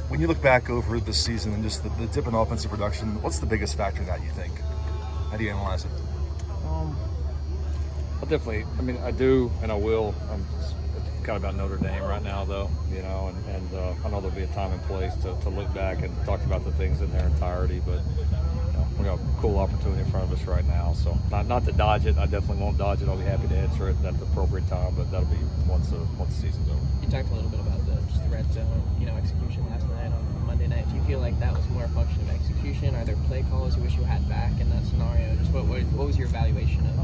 When you look back over this season and just the dip in offensive production, what's the biggest factor in that, you think? How do you analyze it? I'll definitely, I do and I will. It's kind of about Notre Dame right now, though, and I know there'll be a time and place to look back and talk about the things in their entirety, but we got a cool opportunity in front of us right now. So not to dodge it. I definitely won't dodge it. I'll be happy to answer it at the appropriate time, but that'll be once the season's over. You talked a little bit about just the red zone, execution last night on Monday night. Do you feel like that was more a function of execution? Are there play calls you wish you had back in that scenario? Just what was your evaluation of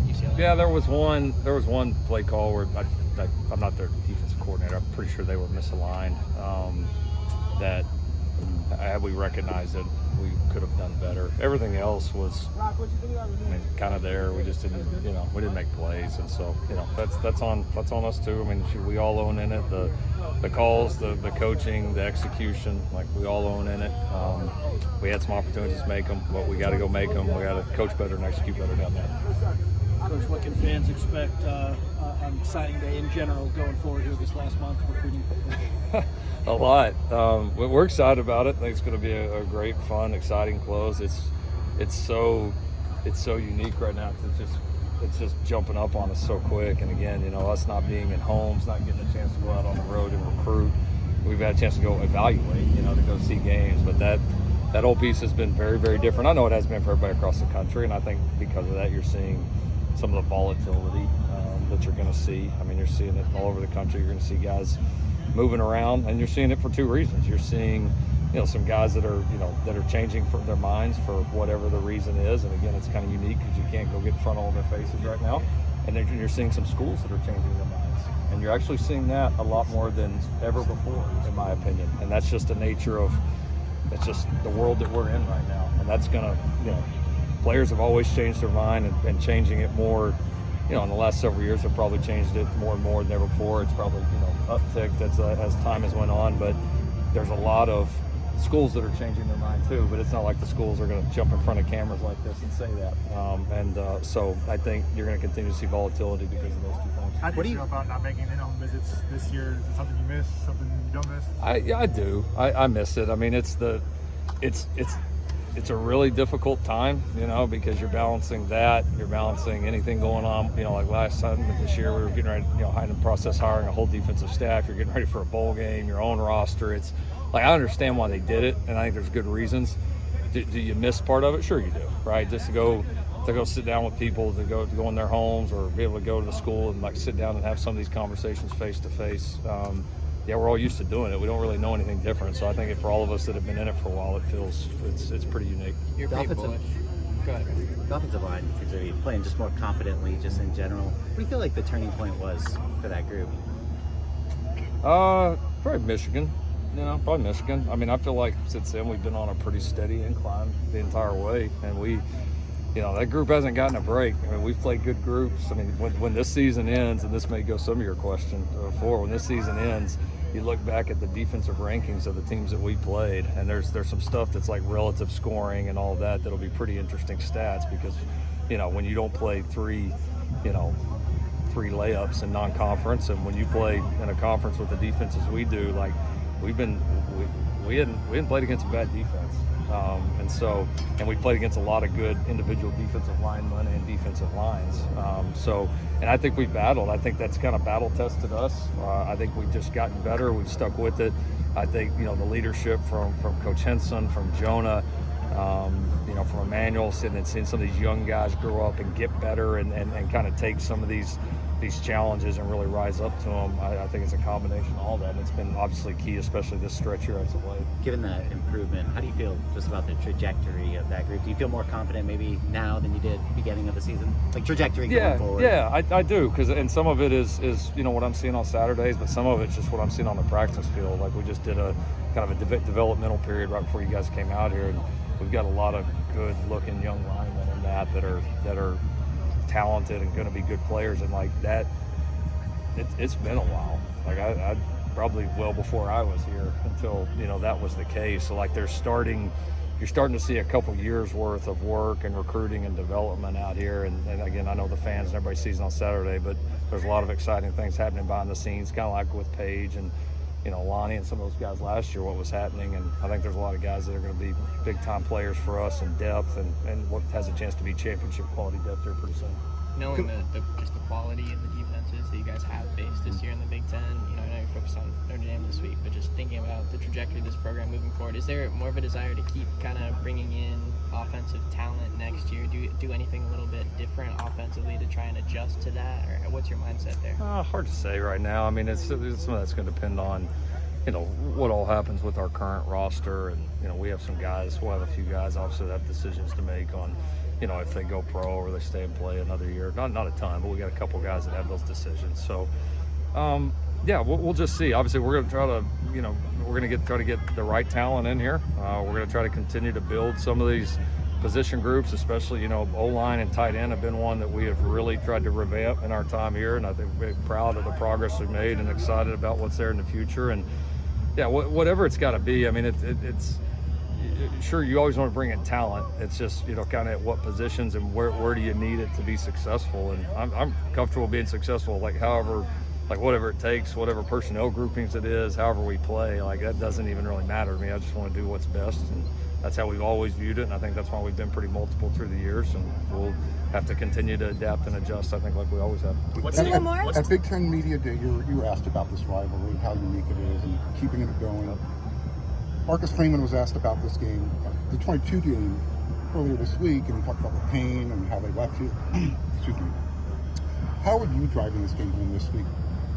UCLA? Yeah, there was one play call where I'm not their defensive coordinator. I'm pretty sure they were misaligned. That had we recognized it, we could have done better. Everything else was, kind of there. We just didn't, we didn't make plays, and so, that's on us too. We all own in it. The calls, the coaching, the execution, we all own in it. We had some opportunities to make them, but we got to go make them. We got to coach better and execute better down there. Coach, what can fans expect on signing day in general going forward here this last month recruiting? A lot. We're excited about it. I think it's going to be a great, fun, exciting close. It's so unique right now because it's just jumping up on us so quick. And again, us not being in homes, not getting a chance to go out on the road and recruit. We've had a chance to go evaluate, to go see games. But that whole piece has been very, very different. I know it has been for everybody across the country, and I think because of that, you're seeing some of the volatility that you're going to see. You're seeing it all over the country. You're going to see guys moving around, and you're seeing it for two reasons. You're seeing, some guys that are, that are changing for their minds for whatever the reason is. And again, it's kind of unique because you can't go get in front of all their faces right now. And then you're seeing some schools that are changing their minds. And you're actually seeing that a lot more than ever before, in my opinion. And that's just the nature of, it's just the world that we're in right now. And that's going to, players have always changed their mind and changing it more. In the last several years, have probably changed it more and more than ever before. It's probably, upticked as time has went on. But there's a lot of schools that are changing their mind too. But it's not like the schools are going to jump in front of cameras like this and say that. So I think you're going to continue to see volatility because of those two things. How do you feel about not making in-home visits this year? Is it something you miss? Something you don't miss? I do. I miss it. It's a really difficult time, because you're balancing that, you're balancing anything going on, like last time this year we were getting ready, in the process hiring a whole defensive staff, you're getting ready for a bowl game, your own roster. It's I understand why they did it, and I think there's good reasons. Do you miss part of it? Sure you do, right? Just to go sit down with people, to go in their homes, or be able to go to the school and sit down and have some of these conversations face to face. Yeah, we're all used to doing it. We don't really know anything different. So I think for all of us that have been in it for a while, it feels it's pretty unique. You're pretty bullish. Go ahead. The offensive line seems to be playing just more confidently, just in general. What do you feel like the turning point was for that group? Probably Michigan. Probably Michigan. I feel like since then we've been on a pretty steady incline the entire way, and that group hasn't gotten a break. We've played good groups. When this season ends, and this may go some of your question before, when this season ends, you look back at the defensive rankings of the teams that we played, and there's some stuff that's like relative scoring and all that that'll be pretty interesting stats because, when you don't play three layups in non-conference, and when you play in a conference with the defenses we do, we hadn't played against a bad defense. And we played against a lot of good individual defensive linemen and defensive lines. And I think we've battled. I think that's kind of battle tested us. I think we've just gotten better. We've stuck with it. I think, the leadership from Coach Henson, from Jonah, from Emmanuel, and seeing some of these young guys grow up and get better and kind of take some of these challenges and really rise up to them. I think it's a combination of all that. And it's been obviously key, especially this stretch here as of late. Given that improvement, how do you feel just about the trajectory of that group? Do you feel more confident maybe now than you did beginning of the season? Trajectory going forward? Yeah, I do. And some of it is what I'm seeing on Saturdays, but some of it's just what I'm seeing on the practice field. We just did a kind of a developmental period right before you guys came out here. And we've got a lot of good-looking young linemen in that are talented and going to be good players, and that it's been a while. I probably well before I was here until that was the case. So you're starting to see a couple years worth of work and recruiting and development out here. And again, I know the fans and everybody sees it on Saturday, but there's a lot of exciting things happening behind the scenes, kind of like with Paige and Lonnie and some of those guys last year, what was happening. And I think there's a lot of guys that are going to be big-time players for us in depth and what has a chance to be championship quality depth there pretty soon. Knowing just the quality of the defenses that you guys have faced this year in the Big Ten, I know you're focused on Notre Dame this week, but just thinking about the trajectory of this program moving forward, is there more of a desire to keep kind of bringing in offensive talent next year? Do anything a little bit different offensively to try and adjust to that, or what's your mindset there? Hard to say right now. I mean, it's some of that's going to depend on, what all happens with our current roster, and we have some guys. We'll have a few guys obviously that have decisions to make on, if they go pro or they stay and play another year. Not a ton, but we got a couple guys that have those decisions. So, we'll just see. Obviously, we're going to try to, we're going to try to get the right talent in here. We're going to try to continue to build some of these position groups, especially, O-line and tight end have been one that we have really tried to revamp in our time here. And I think we're proud of the progress we've made and excited about what's there in the future. And whatever it's got to be. I mean, it's sure, you always want to bring in talent. It's just, kind of at what positions and where do you need it to be successful. And I'm comfortable being successful, whatever it takes, whatever personnel groupings it is, however we play, that doesn't even really matter to me. I just want to do what's best. And that's how we've always viewed it. And I think that's why we've been pretty multiple through the years. And we'll have to continue to adapt and adjust, I think, like we always have. At Big Ten Media Day, you were asked about this rivalry, how unique it is, and keeping it going. Marcus Freeman was asked about this game, the 22 game, earlier this week, and he talked about the pain and how they left you. Excuse me. How are you driving this game home this week,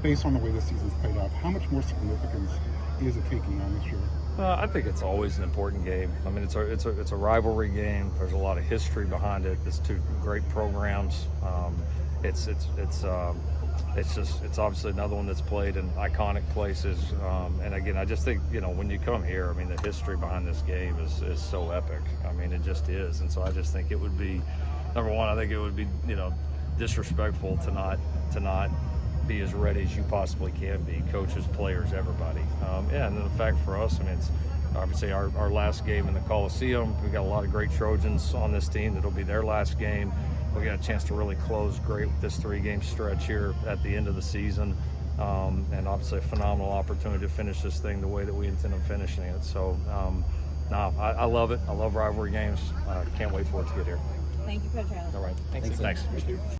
based on the way this season's played out? How much more significance is it taking on this year? I think it's always an important game. I mean, it's a rivalry game. There's a lot of history behind it. It's two great programs. It's obviously another one that's played in iconic places. And again, I just think, when you come here, I mean, the history behind this game is so epic. I mean, it just is. And so I just think it would be, number one, I think it would be, disrespectful to not be as ready as you possibly can be, coaches, players, everybody. And then the fact for us, I mean, it's obviously our last game in the Coliseum. We've got a lot of great Trojans on this team. That'll be their last game. We got a chance to really close great with this 3-game stretch here at the end of the season. And obviously a phenomenal opportunity to finish this thing the way that we intend on finishing it. So, I love it. I love rivalry games. Can't wait for it to get here. Thank you, Coach Allen. All right. Thanks. Thanks.